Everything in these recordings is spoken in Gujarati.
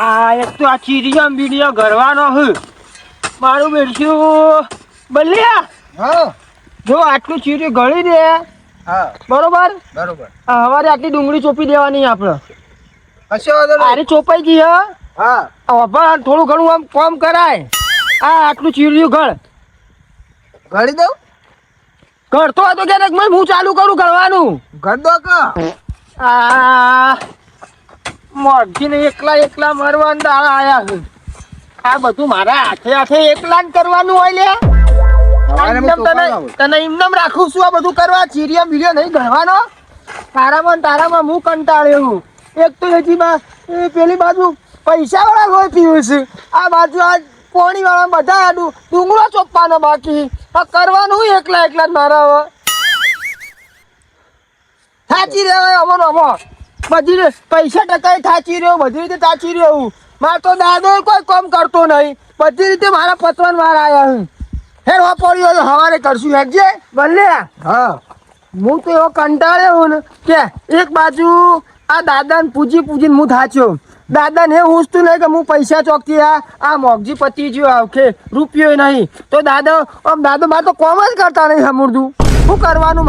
આ એક તો આ ચીરિયા બીડિયા ઘરવાનો હ મારું બેઠું બલ્યા. હા જો આટલું ચીરિયું ગળી દે. હા બરોબર. બરોબર. હવારે આટલી ડુંગળી ચોપી દેવાની આપણે. કશો વાંધો નહીં. આરી ચોપાઈ ગઈ હ. હા હવે થોડું ઘણું આમ કોમ કરાય. આ આટલું ચીરિયું ગળ ગળી દઉં. કરતો હતો કે હું ચાલુ કરું કરવાનું. ગળ દો કા. આ મોઢીને એકલા મરવાના દાડા આયા છે. આ બધું મારા હાથે એકલા જ કરવાનું હોય લે. તને એમનેમ રાખું છું આ બધું કરવા. ચીરિયા બીરિયા નહીં ગણવાનો. તારામાં હું કંટાળ્યો હું. એક તો હજી પેલી બાજુ પૈસા વાળા હોય પીવું છે. આ બાજુ આ પોણી વાળા બધા ડુંગળો ચોપવાનો બાકી. આ કરવાનું એકલા જ મારા હવે. થાચી રહેવાય અમો બધી પૈસા ટકા થાચી રહ્યો, બધી રીતે થાચી રહ્યો હું. મારે તો દાદો કોઈ કામ કરતો નહીં. બધી રીતે મારા પતવાન વાર આવ્યા હું. હેર વાપર્યો હવારે કરશું હેકજે ભલે. હા હું તો એવો કંટાળ્યો હું ને કે એક બાજુ આ દાદાને પૂજીને હું થાચ્યો. દાદાને એ પૂછતું નહીં કે હું પૈસા ચોકથી આ મોગજી પતી ગયો આવખે રૂપિયો નહીં. તો દાદો મારે તો કોમ જ કરતા નહીં સમૂળતું. શું કરવાનું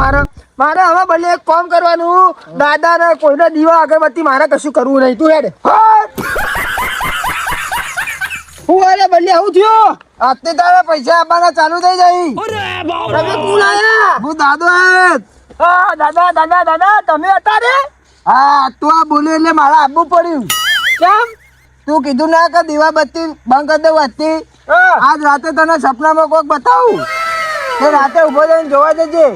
મારે હવે ભલે એક કામ કરવાનું. દાદાને કોઈને દીવા અગરબત્તી મારે કશું કરવું નહીં. તું હેડ હું અરે ભલે આવું થયો. આજથી તારા પૈસા આપવાના ચાલુ થઈ જાય. તમે કોણ આયા? હું દાદો આયો. હા દાદા તમે હતા રે? હા તું આ બોલ્યો એટલે મારે આપવું પડ્યું. કેમ? તું કીધું ના કે દીવા બત્તી બંધ કરી દઉં આજથી. આજ રાતે તને સપનામાં કોઈક બતાવું તો રાતે ઉભો થઈને જોવા જજે.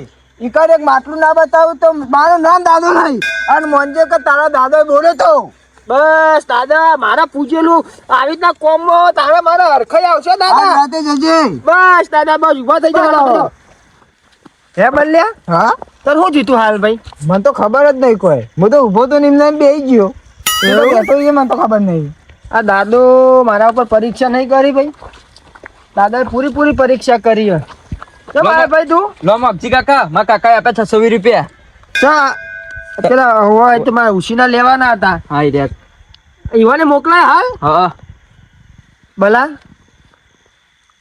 ઈકર એક માટલું ના બતાવું તો મારું નામ દાદો નહીં અને મોંજે કે તારા દાદો બોલે તો બસ દાદા મારા પૂજેલું આવી રીતના કોમમાં તારે મારા હરખાઈ આવશે આજ દાદા. રાતે જજે. બસ દાદા બસ ઉભા થઈ જાવ. હે બલ્યા હા તને શું જીતું હાલ ભાઈ? મને તો ખબર જ નહીં કોઈ. હું તો ઉભો તો નિમને બેસી ગયો. બેઠો છે મને તો ખબર નહીં. આ દાદો મારા ઉપર પરીક્ષા નહીં કરી ભાઈ. દાદાએ પૂરી પરીક્ષા કરી હે. કેમ આયા ભાઈ તું? લો મગજી કાકા મારા કાકાએ આપ્યા 620 રૂપિયા. ચા પેલા હોય તો મારા ઉશીના લેવાના હતા. હા ઈ રહ્યા. ઈવાને મોકલાય હાલ હા ભલા.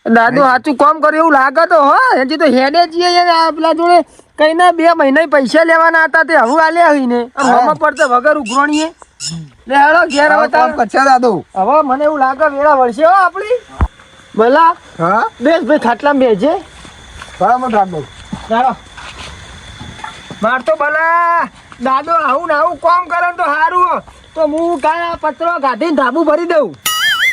દાદુ સાચું કામ કર્યું એવું લાગે તો હો. હજી તો હેડે જઈએ પેલા જોડે કઈ ના 2 મહિના પૈસા લેવાના હતા તે હવે આલ્યા હોય ને હવામાં પડતે વગર ઉઘરોણીએ. લે હેડો ઘેર હવે કામ કરશે દાદુ. હવે મને એવું લાગે વેળા વળશે હો આપણી. ભલા હા બેસ ભાઈ ખાટલામાં બેસજે. બરાબર દાદુ. ચાલો માર તો ભલા દાદો આવું ને આવું કામ કરે તો સારું. તો હું કાંઈ પત્રો કાઢીને ધાબુ ભરી દઉં.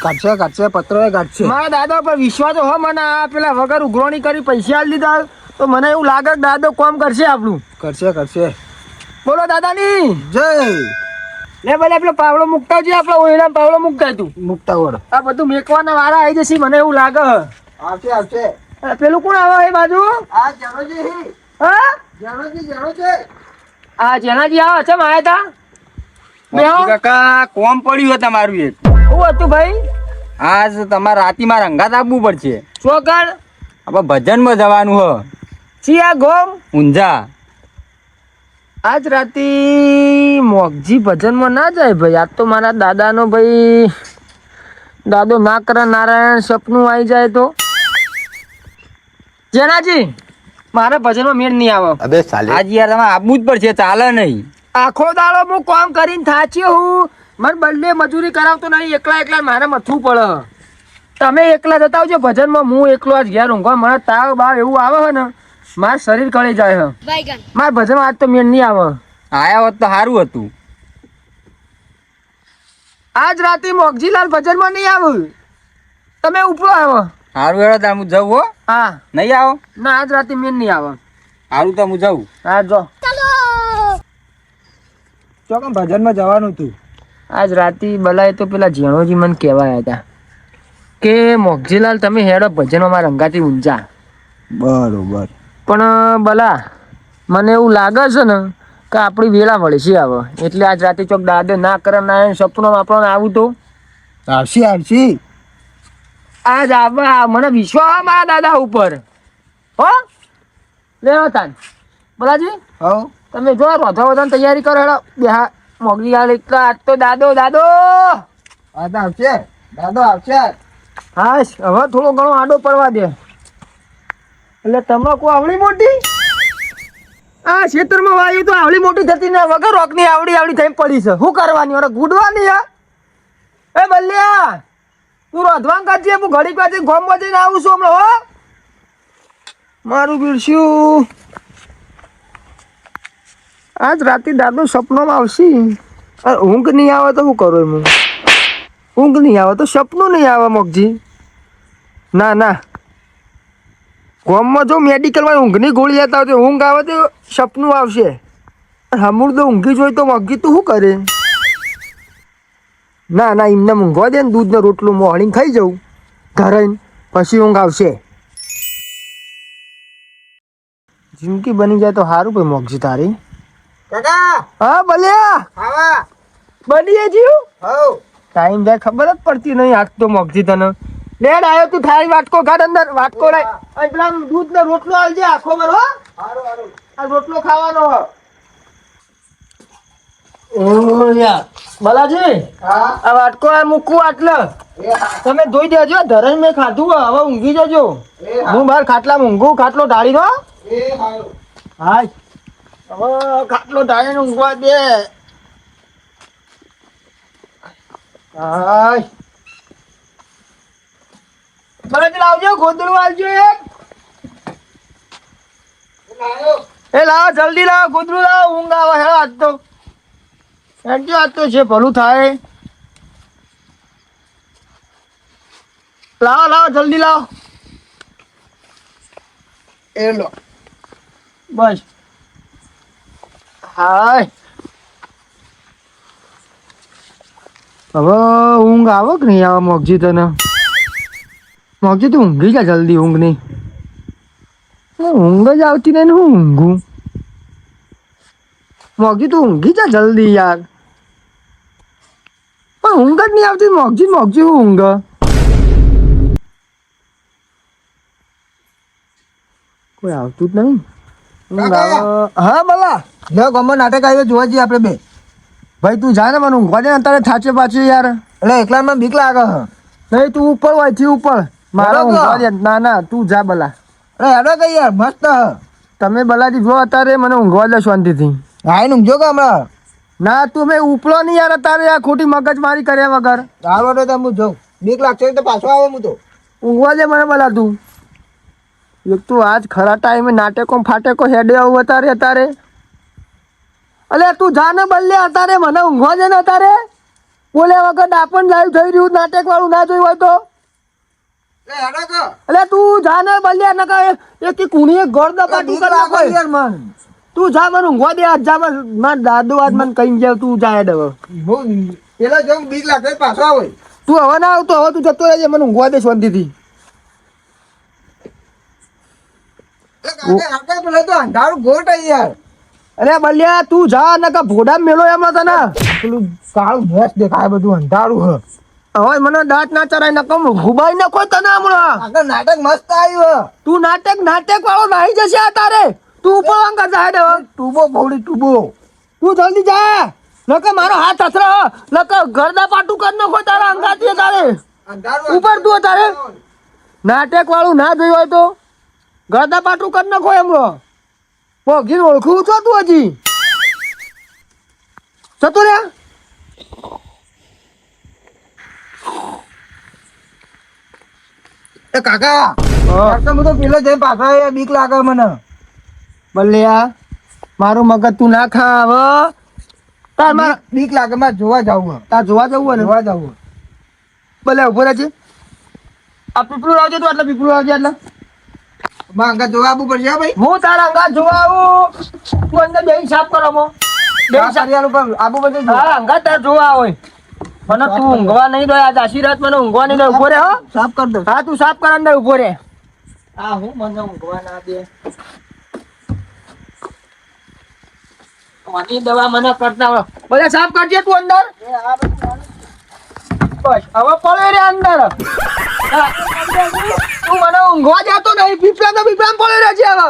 કાઢશે પત્રો કાઢશે. મારા દાદા પર વિશ્વાસ હો. મને આ પેલા વગર ઉઘરોણી કરી પૈસા આલી દીધા તો મને એવું લાગે કે દાદો કામ કરશે આપણું. કરશે. બોલો દાદાની જય. લે ભલે પેલો પાવડો મુકતા છે. આપણો ઓયડા પાવડો મુકતા તું મુક્તા વડ આ બધું મેકવાના વાળા આવી જશે મને એવું લાગે. આવશે. પેલું કોણ આવે એ બાજુ? આ જણોજી. હા જણો છે. આ જેનાજી આવે છે આયા તા મગજી કાકા કોમ પડ્યું હે તમારું એક. શું હતું ભાઈ? આજ તમારે રાતીમાં રંગાત આપવું પડશે. ચોકડ આપણે ભજનમાં જવાનું હ. સિયા ગોમ ઊંઝા. આજ રાતી મોગજી ભજનમાં ના જાય ભાઈ. આજ તો મારા દાદાનો ભાઈ દાદો ના કરે નારાયણ સપનું આવી જાય તો. જેનાજી મારા ભજનમાં મેળ નહીં આવે. અબે સાલે આજ યાર તમારે આપવું જ પડશે. ચાલે નહીં. આખો દાડો હું કામ કરીને થાચ્યો હું. મને બંને મજૂરી કરાવતો નહીં. એકલા મારે મથવું પડે. તમે એકલા જતા આવજો ભજનમાં. હું એકલો આજ ઘેર ઊંઘવા. મને તાવ બાવ એવું આવે છે ને મારું શરીર કળી જાય છે. મારા ભજનમાં આજ તો મેળ નહીં આવે. આયા હોત તો સારું હતું. આજ રાતે મોગજીલાલ ભજનમાં નહીં આવે. તમે ઉપરો આવો. સારું હેડો તાર હું જવું હો. હા નહીં આવો. ના આજ રાતે મેળ નહીં આવે. સારું તો હું જવું. હા જો ચોકમ ભજનમાં જવાનું હતું. આજ રાતે બલાએ તો પેલા જેણોજી મને કહેવાયા હતા કે મોગજીલાલ તમે હેડો ભજનમાં મારા રંગાથી ઊંચા. બરોબર. પણ બલા મને એવું લાગે છે ને કે આપણી વેળા વળશે આવે. એટલે આજ રાતે ચોક દાદો ના કરે ના સપનું આપણને આવું તો આવશે. આજ આવા મને વિશ્વાસ મારા દાદા ઉપર હો. લેવા તાન બલાજી હવ તમે જો રોધા તૈયારી કરો હેડો. બેહા મોગલી હાલ એટલા આજ તો દાદો આ તો આવશે દાદો આવશે. હાશ હવે થોડો ઘણો આડો પડવા દે. એટલે તમાકુ આવડી મોટી આ ખેતરમાં વાયુ તો આવડી મોટી થતી ને વગર રોકની આવડી આવડી થઈને પડી છે. શું કરવાની ઓરે ગુડવાની આ? એ બલ્યા તું રોધવાન કરજે, હું ઘડીક વાર જઈને ગોમમાં જઈને આવું છું હમણાં. હો મારું બીડશું આજ રાતે દાદો સપનોમાં આવશે. અરે ઊંઘ નહીં આવે તો શું કરું હું? ઊંઘ નહીં આવે તો સપનું નહીં આવે મોગજી. ના ના ગામમાં જો મેડિકલમાં ઊંઘની ગોળી લેતા હોય તો ઊંઘ આવે તો સપનું આવશે. હમુર તો ઊંઘી જોઈ તો મોગજી તું શું કરે? ના ના એમને ઊંઘવા દે ને, દૂધનો રોટલો મોહળીને ખાઈ જવું ધરાઈને, પછી ઊંઘ આવશે. જિંદગી બની જાય તો સારું ભાઈ મોગજી તારી. કાકા હા બલ્યા આવા બની જીવ હવ ટાઈમ જાય ખબર જ પડતી નહીં. આજ તો મોગજી તને લેડ આવ્યો તું થાળી વાટકો ઘર અંદર વાટકો લાય અને પેલા દૂધનો રોટલો આલજે આખો બરો. હારું હારું. આ રોટલો ખાવાનો હો. ઓ યાર બલાજી હા આ વાટકો આ મૂકવું આટલે એ હા તમે ધોઈ દેજો. ધરણ મેં ખાધું હે, હવે ઊંઘી જજો. એ હા હું બહાર ખાટલામાં ઊંઘું, ખાટલો ઢાળી દો. એ હારું. હાય હવે ખાટલો ઢાળીને ઊંઘવા દે. હાય બરાબર લાવજો, ગોદડું આવજો એક. લાયો. એ લાવો જલ્દી લાવો, ગોદડું લાવો. ઊંઘ આવે હે આજ તો. હેડજો આજ તો છે ભલું થાય. લાવો લાવો જલ્દી લાવો. એ લો. બસ હાય હવે ઊંઘ આવે કે નહીં આવે મોગજી તને? મોગજી તું ઊંઘી જા જલ્દી. ઊંઘ નહીં, ઊંઘ જ આવતી નહીં ને હું ઊંઘું? મોગજી તું ઊંઘી જા જલ્દી યાર. પણ ઊંઘ જ નહીં આવતી મોગજી. મોગજી હું ઊંઘ? કોઈ આવતું જ નહીં. ઊંઘ આવે. હા બોલા લ્યો ગમો નાટક આવ્યો જોવા જઈએ આપણે બે. ભાઈ તું જા ને, મને ઊંઘવા દે ને અત્યારે થાચે પાછું યાર. એટલે એકલામાં બીક લાગે હ. નહીં તું ઉપર હોય થી ઉપર મારા બરાબર. ઊંઘવા દે. ના ના તું જા બલા. અરે હેડો કઈ યાર મસ્ત હ. તમે બલાજી જો અત્યારે મને ઊંઘવા દે શાંતિથી. હાઈ ઊંઘજો કે હમણાં. ના તું મેં ઉપલો નહીં યાર અત્યારે. આ ખોટી મગજ મારી કર્યા વગર હાલ વાટો તો હું જોઉં. બીક લાગશે તો પાછો આવે હું તો. ઊંઘવા દે મને બલા તું. એક તું આજ ખરા ટાઈમે નાટકો ફાટેકો હેડે આવું અત્યારે. અલે તું જા ને બલ્લે અત્યારે, મને ઊંઘવા દે ને અત્યારે. બોલ્યા વગર ડાપણ લાઈવ થઈ રહ્યું નાટક વાળું ના જોયું હોય તો. એટલે હેડો કે. અલે તું જા ને બલ્લે ન કહે એક કુણીએ ઘર દબાટું બીક કરી લાગે નાખો. યાર મન. તું જા મને ઊંઘવા દે. આજ જા માર દાદુ આજ મને કઈ જાવ. તું જા હેડ હવે. હું પેલા જોઉં બીક લાગશે તો પાછો આવે. તું હવે ના આવતો, હવે તું જતો રહેજે. મને ઊંઘવા દે શાંતિથી. એટલે કાકા આપણે પેલા તો અંધારું ગોટ આઈ યાર. અરે બલ્યા તું જા ને કા ભોડા મેલો એમાં તને. પેલું કાળું ભેંસ દેખાય બધું અંધારું હ. હવે મને દાંત ના ચરાય ને કમ ઘુબાઈ નાખો તને હમણાં. કાકા નાટક મસ્ત આવ્યું હ. તું નાટક વાળો નાહી જશે આ તારે. તું ઉપર વાંગા જા હેડ હવે. ટૂબો ફોડી ટૂબો. તું જલ્દી જા. નકર મારો હાથ અથરો. નકર ઘરના પાટું કરી નાખો તારા અંગાથી તારે. અંધારું ઉપર તું તારે નાટક વાળું ના જોયું હોય તો ઘરના પાટું કરી નાખો એમનો. પગી ઓળખું છો તું હજી જતો રે. એ કાકા તો હું તો પેલો જઈને પાછો આવ્યો. બીક લાગે મને. બલ્યા મારું મગજ તું ના ખા હવે. તાર મારા બીક લાગે મારે જોવા જવું તાર જોવા જવું હોય ને જોવા જવું. ભલે ઉભો રહેજે. આ પીપળું લાવજે તું. એટલે પીપળું લાવજે. એટલે માં અંગા જોવા આવવું પડશે હો ભાઈ. હું તારા અંગાત જોવા આવું. તું અંદર બેહી સાફ કરો મો. બેહી સાફ. કરિયાલું પર આબુ બધું હા અંગાત તાર જોવા હોય. મને તું ઊંઘવા નહીં દો. આજ આશી રાત મને ઊંઘવા નહીં દો. ઉભો રે હો. સાફ કર દો. હા તું સાફ કર અંદર ઉભો રે. હા હું મને ઊંઘવા ના દે. પાણી દવા મને કરતા હોય. બધા સાફ કરજે તું અંદર. બસ હવે પડે રે અંદર. હા, તું મને ઊંઘવા જતો નહીં. પીપળા તો પીપળામાં પડે રહે છે હવે.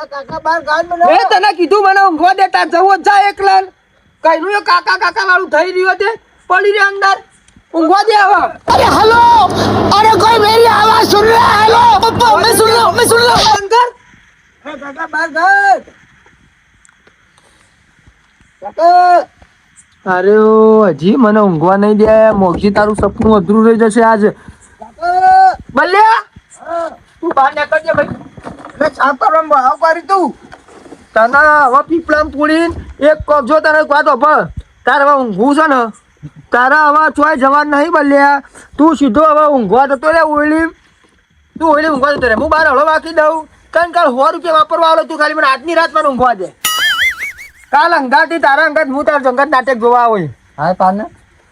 એ કાકા બાર ગાડ મને. મેં તને કીધું મને ઊંઘવા દેતા જવો જા એકલા. કઈનું એ કાકા કાકા વાળું થઈ રહ્યું તે પડી રે અંદર. ઊંઘવા દે હવે. अरे हेलो अरे कोई मेरी आवाज सुन रहा है हेलो पप्पा मैं सुन रहा हूँ એ કાકા બાર ઘર કાકા અરે ઓ, હજી મને ઊંઘવા નહીં દે. મોગજી તારું સપનું અધૂરું રહી જશે આજે. કાકા બલ્યા હા, તું બહાર નીકળજે ભાઈ. એટલે સાફ કરવામાં ભાવ કરી તું તને હવે પીપળામાં પૂરીને એક કોક જો તને એક વાત હોભળ. તારે હવે ઊંઘવું છે ને, તારા હવે ચોય જવાનું નહીં બલ્યા. તું સીધો હવે ઊંઘવા જતો રે ઓયલી. તું ઓયલી ઊંઘવા જતો રે. હું બહાર હળો વાંકી દઉં. કારણ કાલ 100 રૂપિયા વાપરવા આવેલો તું, ખાલી મને આજની રાત મને ઊંઘવા દે. કાલ અંગાથી તારા અંગાત હું તારા જંગત નાટક જોવા હોય. હા પાને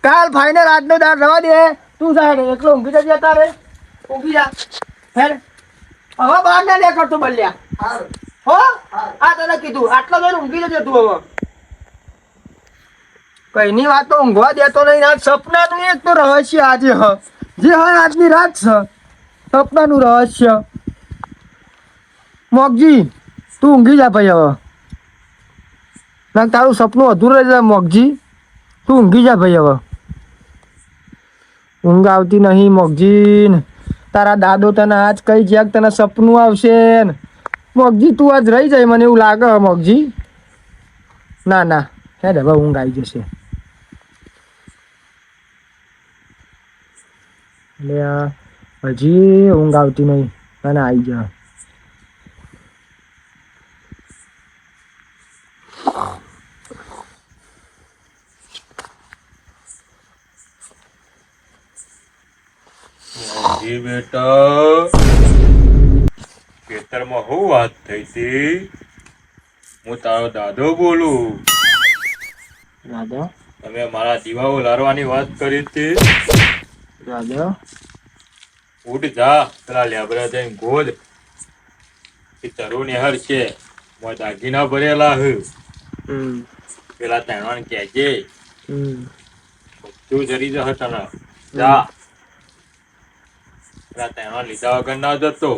કાલ ફાઇનલ આજનો દાર રવા દે. તું જાય એકલો ઊંઘી જજે. તારે ઊંઘી જા હે. હવે બહાર ના લે કરતો બલ્યા. હો આ તને કીધું આટલો જોઈને ઊંઘી જજે તું હવે. કઈની વાત તો ઊંઘવા દેતો નહીં. આજ સપનાનું એક તો રહસ્ય આજે હ જે હોય આજની રાત છે સપનાનું રહસ્ય. મોગજી તું ઊંઘી જા ભાઈ હવે. ના તારું સપનું અધૂરું રહી જાય મોગજી. તું ઊંઘી જા ભાઈ હવે. ઊંઘ આવતી નહીં મોગજી. તારા દાદો તને આજ કઈ ક્યાંક તને સપનું આવશે ને. મોગજી તું આજ રહી જાય મને એવું લાગે મોગજી. ના ના હે હવે ઊંઘ આવી જશે. એટલે હજી ઊંઘ આવતી નહીં તને આવી જા. જી બેટા ખેતરમાં શું વાત થઈ હતી? હું તારો દાદો બોલું. દાદા તમે મારા દીવા ઉલારવાની વાત કરી હતી. દાદા ઉઠ જા, પેલા લેબરા જઈને ગોદ. એ તરુ નેહર છે, મોય દાગીના ભરેલા હ. પેલા તહેવાન કહેજે તું જરી જશે તને. જા, પેલા તહેવાન લીધા વગર ના જતો.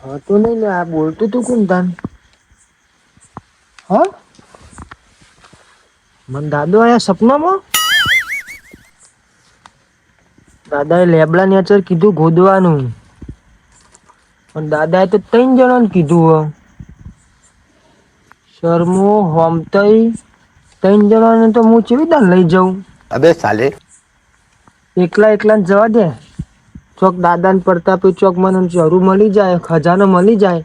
હા તો નહીં લે આ બોલતું તું કોણ તાન? હા મને દાદો આયા સપનામાં. દાદાએ લેબડા ની અચર કીધું ગોદવાનું, પણ દાદાએ તો 3 જણાને કીધું. શર્મો હોમતઈ 3 જણાને તો હું ચેવી દાન લઈ જાઉં. अबे साले એકલા એકલાને જવા દે. ચોક દાદાને પ્રતાપે ચોક મને જરૂર મળી જાય, ખજાનો મળી જાય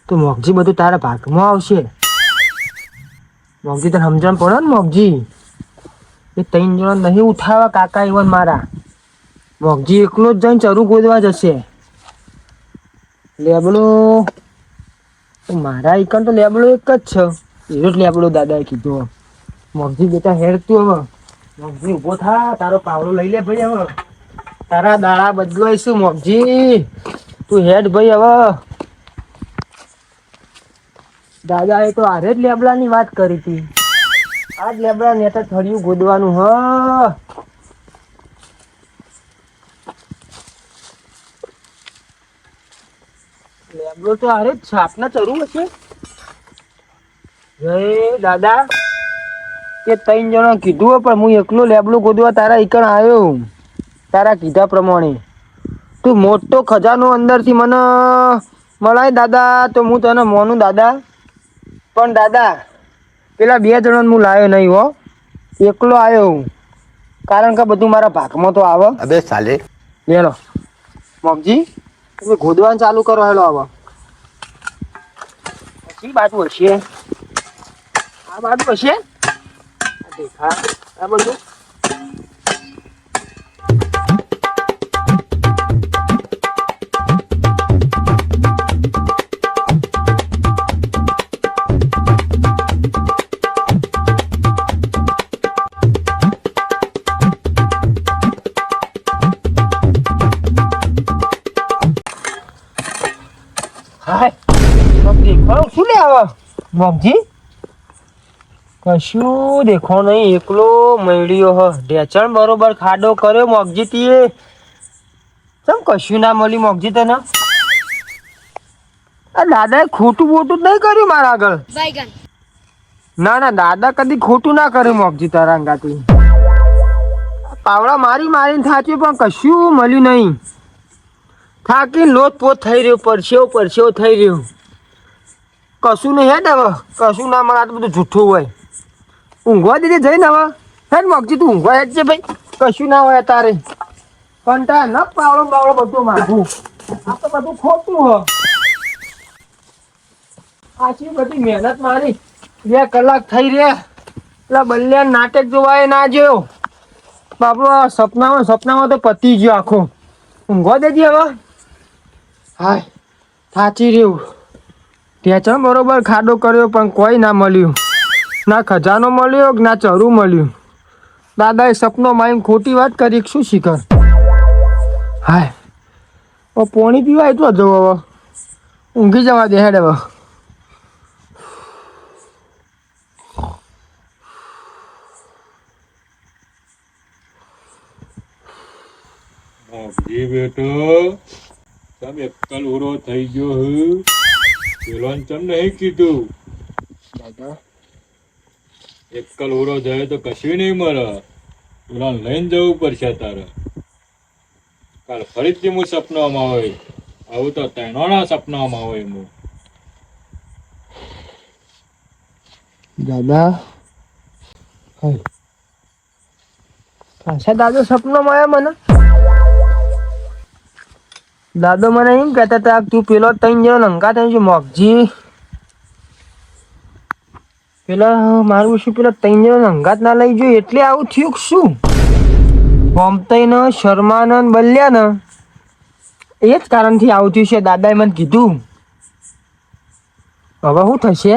તો મોગજી બધું તારા ભાગમાં આવશે. મોગજી તને સમજણ પડે ને મોગજી. એ 3 જણા નહીં ઉઠાવા કાકા એવન મારા. મોગજી એકલો જ જઈને ચરું ગોદવા જશે. લેબડો મારા એકન તો લેબડો એક જ છે. એનો જ લેબડો દાદાએ કીધું. મોગજી બેટા હેર તું હવે. મોગજી ઊભો થા, તારો પાવડો લઈ લે ભાઈ હવે. તારા દાડા બદલાઈશું મોગજી. તું હેડ ભાઈ હવે. દાદાએ તો આરે જ લેબડાની વાત કરી હતી. આ જ લેબડા નેતા થળિયું ગોદવાનું હ. લેબડો તો આરે જ છાપના ચરું હશે. જય દાદા કે 3 જણા કીધું પણ હું એકલો લેબડો ગોદવા તારા ઈકણ આવ્યો. તારા કીધા પ્રમાણે તું મોટો ખજાનો અંદરથી મને મળાય દાદા તો હું તને મોનું દાદા. પણ દાદા પેલા 2 જણાને હું લાવ્યો નહીં હો, એકલો આવ્યો હું. કારણ કે બધું મારા ભાગમાં તો આવે. अबे साले લેલો મોગજી તમે ગોદવાનું ચાલુ કરો. હેલો હવે કઈ બાજુ હશે? આ બાજુ હશે. દેખા આ બધું હાય મોગજી ખરું શું લે આવે મોગજી? કશું દેખો નહીં, એકલો મળ્યો હ. ઢેચણ બરોબર ખાડો કર્યો મોગજી તીએ. ચમ કશું ના મળ્યું મોગજી તને? આ દાદાએ ખોટું બોટું જ નહીં કર્યું મારા આગળ. ના ના, દાદા કદી ખોટું ના કરે મોગજી તારા અંગાથી. પાવડા મારી મારીને થાચ્યું પણ કશું મળ્યું નહીં. થાકીને લોટપોટ થઈ રહ્યો, પરસેવો થઈ રહ્યો. કશું નહીં હેડ હવે, કશું ના મળે. આ તો બધું જૂઠું હોય. ઊંઘવા દીધી જઈને હવે હેડ મોગજી, તું ઊંઘવા હેડ છે ભાઈ. કશું ના હોય તારે કંટાળ ન પાવડો બધું માગું. આ તો બધું ખોટું હો. આટલી બધી મહેનત મારી 2 કલાક થઈ રહ્યા. પેલા બલ્યાન નાટક જોવા એ ના જોયો બાપુ. સપનામાં તો પતી ગયો આખો. ઊંઘવા દેજે હવે. હાય થાચી રહ્યું. ત્યાં બરોબર ખાડો કર્યો પણ કોઈ ના મળ્યું. ના ખજાનો મળ્યો ના ચરું મળ્યું. દાદાએ સપનો માં ખોટી વાત કરી. શું શીખર. હાય પાણી પીવા એટલો જવો હવે. ઊંઘી જવા દે હેડ હવે. મોગજી બેટો તમે એકલ ઉરો થઈ ગયો હે. પેલોને ચમ નહીં કીધું? દાદા એકલ ઉરો જાય તો કશું નહીં મળે. પેલાને લઈને જવું પડશે તારે. કાલ ફરીથી હું સપનામાં હોય. આવું તો તેનોના સપનામાં હોય હું. દાદા હાય પાછા દાદા સપનામાં આવ્યા મને. દાદો મને એમ કહેતા હતા તું પેલો 3 જણો નંગા થઈ છે મોગજી. પેલા મારું શું પેલા 3 જણો નંગાત ના લઈ જોઈએ એટલે આવું થયું કે શું? ગોમતઈ શર્માનંદ બલ્યા ને એ જ કારણથી આવું થયું છે. દાદાએ મને કીધું. હવે શું થશે?